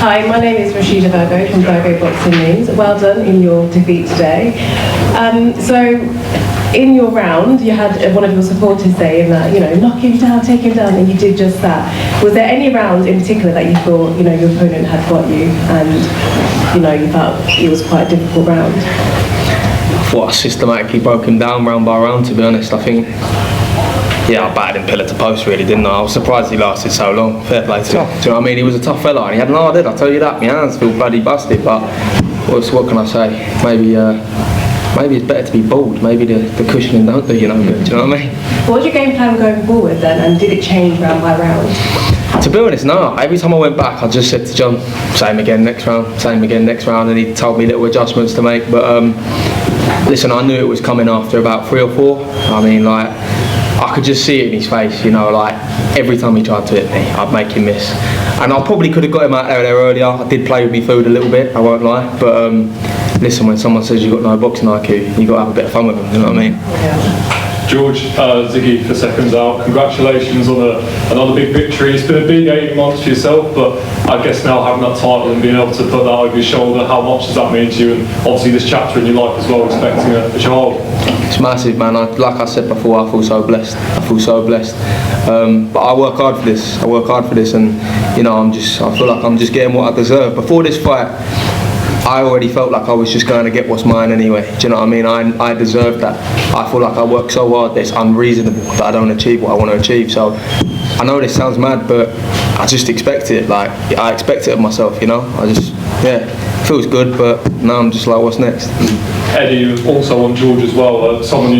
Hi, my name is Rashida Virgo from Virgo Boxing News. Well done in your defeat today. So, in your round, you had one of your supporters saying that, knock him down, take him down, and you did just that. Was there any round in particular that you thought, your opponent had got you, and, you felt it was quite a difficult round? I thought I systematically broke him down round by round, to be honest. I think, I battered him pillar to post, really, didn't I? I was surprised he lasted so long. Fair play to him. Do you know what I mean? He was a tough fella, and he had an hard head, I'll tell you that. My hands feel bloody busted, but what can I say? Maybe it's better to be bald. Maybe the cushioning don't do you no good. Do you know what I mean? What was your game plan going forward then, and did it change round by round? To be honest, no. Every time I went back, I just said to John, same again next round, and he told me little adjustments to make. But listen, I knew it was coming after about 3 or 4. I mean, I could just see it in his face, every time he tried to hit me, I'd make him miss. And I probably could have got him out there earlier. I did play with me food a little bit, I won't lie. But listen, when someone says you've got no boxing IQ, you've got to have a bit of fun with them, you know what I mean? Yeah. George, Ziggy for seconds out. Congratulations on another big victory. It's been a big 18 months for yourself, but I guess now having that title and being able to put that over your shoulder, how much does that mean to you? And obviously this chapter in your life as well, expecting a child. It's massive, man. Like I said before, I feel so blessed. But I work hard for this. And I feel like I'm just getting what I deserve. Before this fight, I already felt like I was just going to get what's mine anyway. Do you know what I mean? I deserve that. I feel like I work so hard that it's unreasonable that I don't achieve what I want to achieve. So I know this sounds mad, but I just expect it. I expect it of myself, it feels good, but now I'm just like, what's next? Eddie, also on George as well, someone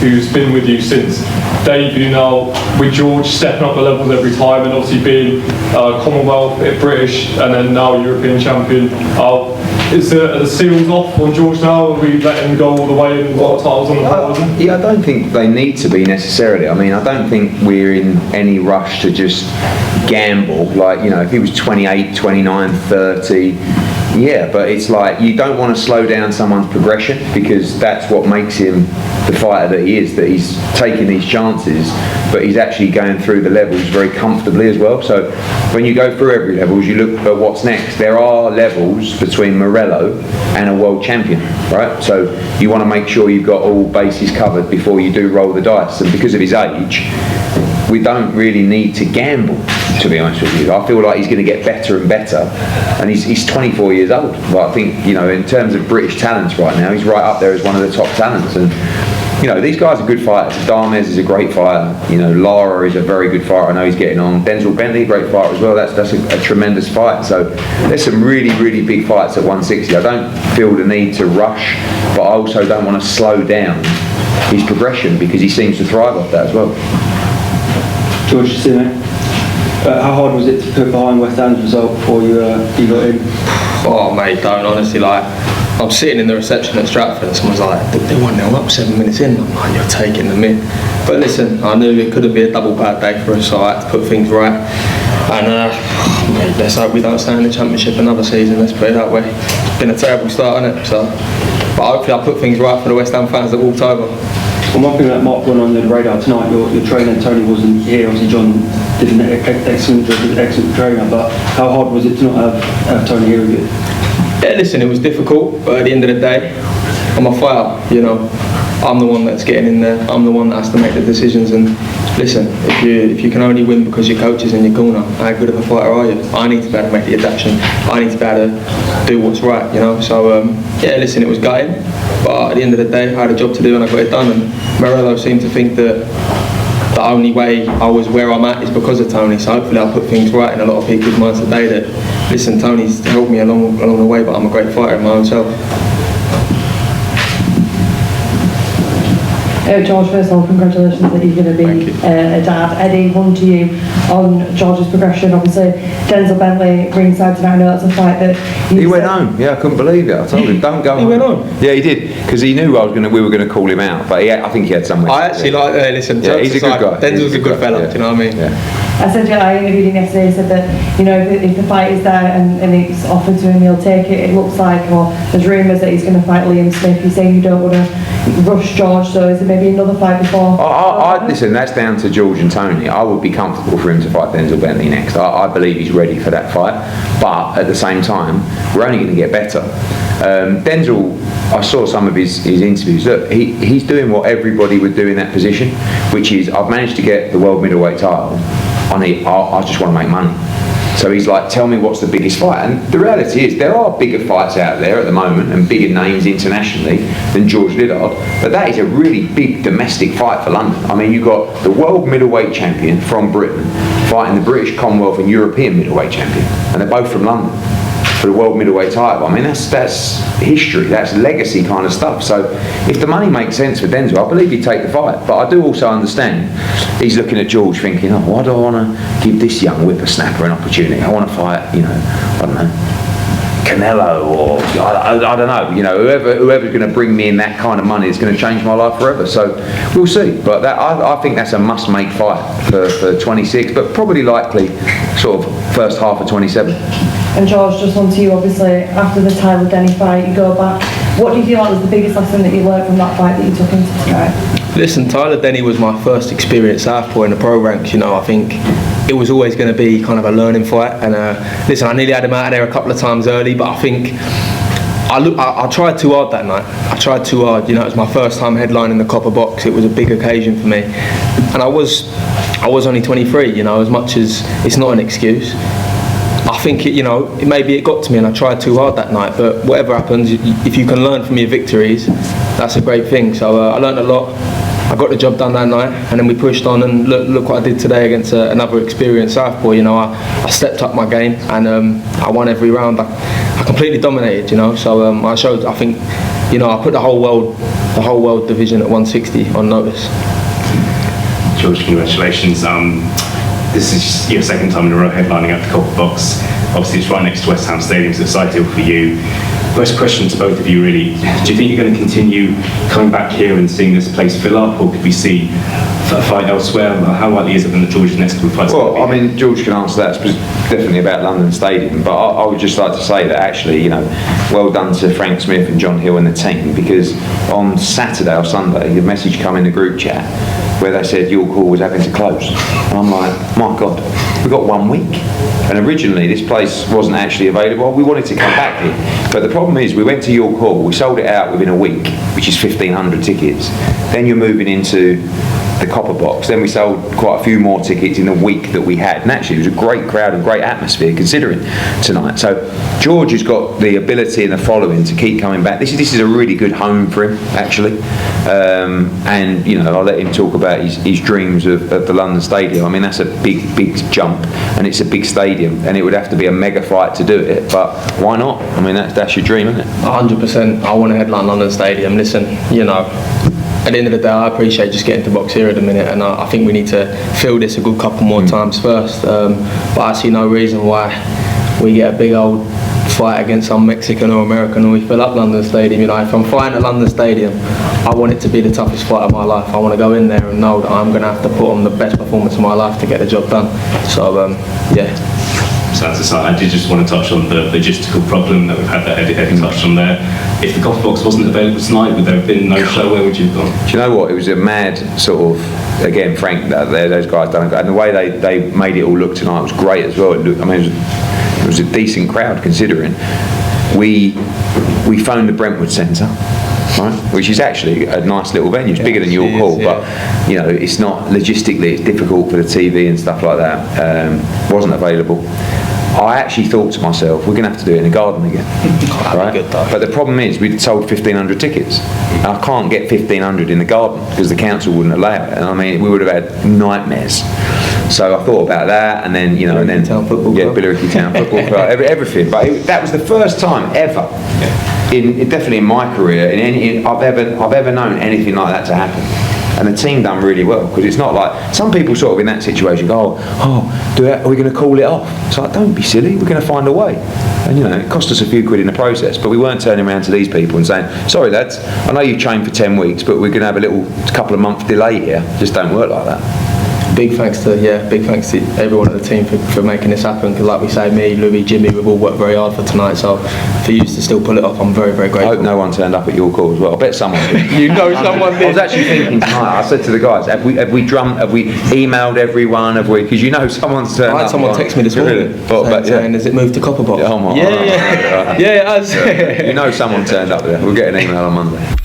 who's been with you since debut now, with George stepping up the levels every time, and obviously being Commonwealth, British, and then now European champion. Are the seals off on George now? Are we letting him go all the way and got titles on the horizon? I don't think they need to be necessarily. I mean, I don't think we're in any rush to just gamble. If he was 28, 29, 30, but it's like you don't want to slow down someone's progression, because that's what makes him the fighter that he is, that he's taking these chances, but he's actually going through the levels very comfortably as well. So when you go through every level, you look at what's next. There are levels between Morello and a world champion, right? So you want to make sure you've got all bases covered before you do roll the dice. And because of his age, we don't really need to gamble, to be honest with you. I feel like he's going to get better and better, and he's 24 years old. But I think, in terms of British talents right now, he's right up there as one of the top talents. And these guys are good fighters. Dames is a great fighter. Lara is a very good fighter. I know he's getting on. Denzel Bentley, great fighter as well. That's a tremendous fight. So there's some really, really big fights at 160. I don't feel the need to rush, but I also don't want to slow down his progression, because he seems to thrive off that as well. George, see mate. How hard was it to put behind West Ham's result before you got in? Oh mate, don't honestly. I'm sitting in the reception at Stratford and someone's like, they 1-0 up 7 minutes in. I'm like, you're taking them in. But listen, I knew it couldn't be a double bad day for us, so I had to put things right. And mate, let's hope we don't stay in the championship another season, let's put it that way. It's been a terrible start, hasn't it? But hopefully I put things right for the West Ham fans that walked over. Well, one thing that might have gone under the radar tonight, your trainer Tony wasn't here. Obviously John did an excellent trainer, but how hard was it to not have Tony here with you? Yeah, listen, it was difficult, but at the end of the day, I'm a fighter, I'm the one that's getting in there. I'm the one that has to make the decisions. And listen, if you can only win because your coach is in your corner, how good of a fighter are you? I need to be able to make the adaptation. I need to be able to do what's right, So listen, it was gutting, but at the end of the day, I had a job to do and I got it done. And Morello seemed to think that the only way I was where I'm at is because of Tony. So hopefully I'll put things right in a lot of people's minds today that, listen, Tony's helped me along the way, but I'm a great fighter in my own self. George, first of all, congratulations that you're going to be a dad. Eddie, one to you on George's progression. Obviously, Denzel Bentley ringside tonight. I know that's a fight that he went home. Yeah, I couldn't believe it. I told him, don't go home. He went home? Yeah, he did, because he knew we were going to call him out. But I think he had somewhere. I actually listen. Yeah, he's a good guy. Denzel's a good fella. Do you know what I mean? Yeah. I interviewed him yesterday. He said that if the fight is there and it's offered to him, he'll take it. It looks like, or there's rumours that he's going to fight Liam Smith. He's saying you don't want to rush George, so is it maybe another fight before? Listen, that's down to George and Tony. I would be comfortable for him to fight Denzel Bentley next. I believe he's ready for that fight, but at the same time, we're only going to get better. Denzel, I saw some of his interviews. Look, he's doing what everybody would do in that position, which is, I've managed to get the world middleweight title. I just want to make money. So he's like, tell me what's the biggest fight. And the reality is, there are bigger fights out there at the moment and bigger names internationally than George Liddard. But that is a really big domestic fight for London. I mean, you've got the world middleweight champion from Britain fighting the British, Commonwealth and European middleweight champion. And they're both from London for the world middleweight title. I mean, that's history, that's legacy kind of stuff. So if the money makes sense for Denzel, I believe he'd take the fight. But I do also understand he's looking at George thinking, oh, why do I want to give this young whippersnapper an opportunity? I want to fight, I don't know, Canelo or I don't know, whoever's going to bring me in that kind of money is going to change my life forever. So we'll see. But I think that's a must-make fight for 26, but probably likely sort of first half of 27. And George, just on to you, obviously, after the Tyler Denny fight, you go back. What do you feel like was the biggest lesson that you learned from that fight that you took into tonight? Listen, Tyler Denny was my first experience southpaw in the pro ranks. I think it was always going to be kind of a learning fight. And listen, I nearly had him out of there a couple of times early, but I think I tried too hard that night. I tried too hard. It was my first time headlining the Copper Box. It was a big occasion for me, and I was only 23. As much as it's not an excuse. I think maybe it got to me and I tried too hard that night, but whatever happens, if you can learn from your victories, that's a great thing. So I learned a lot. I got the job done that night, and then we pushed on, and look what I did today against another experienced southpaw. I stepped up my game, and I won every round. I completely dominated, so I showed, I think, I put the whole world division at 160 on notice. George, congratulations. This is your second time in a row headlining at the Copper Box. Obviously, it's right next to West Ham Stadium, so it's ideal for you. First question to both of you, really. Do you think you're going to continue coming back here and seeing this place fill up, or could we see a fight elsewhere? How likely is it that George's next couple of fights? Well, I mean, George can answer that. It's definitely about London Stadium, but I would just like to say that actually, well done to Frank Smith and John Hill and the team, because on Saturday or Sunday, the message come in the group chat where they said York Hall was having to close. And I'm like, my God, we've got 1 week. And originally this place wasn't actually available. We wanted to come back here. But the problem is we went to York Hall, we sold it out within a week, which is 1,500 tickets. Then you're moving into the Copper Box. Then we sold quite a few more tickets in the week that we had. And actually it was a great crowd and great atmosphere considering tonight. So George has got the ability and the following to keep coming back. This is a really good home for him, actually. And I'll let him talk about his dreams of the London Stadium. I mean, that's a big jump, and it's a big stadium, and it would have to be a mega fight to do it, but why not? I mean, that's your dream, isn't it? 100%. I want to headline London Stadium. Listen, at the end of the day, I appreciate just getting to box here at the minute, and I think we need to fill this a good couple more times first, but I see no reason why we get a big old fight against some Mexican or American and we fill up London Stadium. If I'm fighting at London Stadium, I want it to be the toughest fight of my life. I want to go in there and know that I'm going to have to put on the best performance of my life to get the job done. So yeah. Sad to say, I did just want to touch on the logistical problem that we've had, that Eddie touched on there. If the Copper Box wasn't available tonight, would there have been no show? Where would you have gone? Do you know what? It was a mad sort of, again, Frank, those guys done, and the way they made it all look tonight was great as well. It was a decent crowd considering. We phoned the Brentwood Centre, right, which is actually a nice little venue. It's bigger than York Hall, but it's not logistically. It's difficult for the TV and stuff like that. Wasn't available. I actually thought to myself, we're going to have to do it in the garden again, right? Good, but the problem is we'd sold 1,500 tickets. I can't get 1,500 in the garden because the council wouldn't allow it, and I mean we would have had nightmares. So I thought about that, and then Billericay Town Football Club. Billericay Town Football Club, everything. But that was the first time ever, definitely in my career, I've ever known anything like that to happen. And the team done really well, because it's not like some people sort of in that situation go, are we going to call it off? It's like, don't be silly, we're going to find a way. And it cost us a few quid in the process, but we weren't turning around to these people and saying, sorry lads, I know you've trained for 10 weeks, but we're going to have a couple of month delay here. Just don't work like that. big thanks to everyone at the team for making this happen. Because like we say, me, Louis, Jimmy, we've all worked very hard for tonight. So for you to still pull it off, I'm very, very grateful. I hope no one turned up at your call as well. I bet someone did. You know someone did. I was actually thinking tonight. I said to the guys, have we emailed everyone? Because you know someone's turned up. I had someone text me this morning saying, has it moved to Copperbox? Oh my. Yeah, it has. You know someone turned up there. We'll get an email on Monday.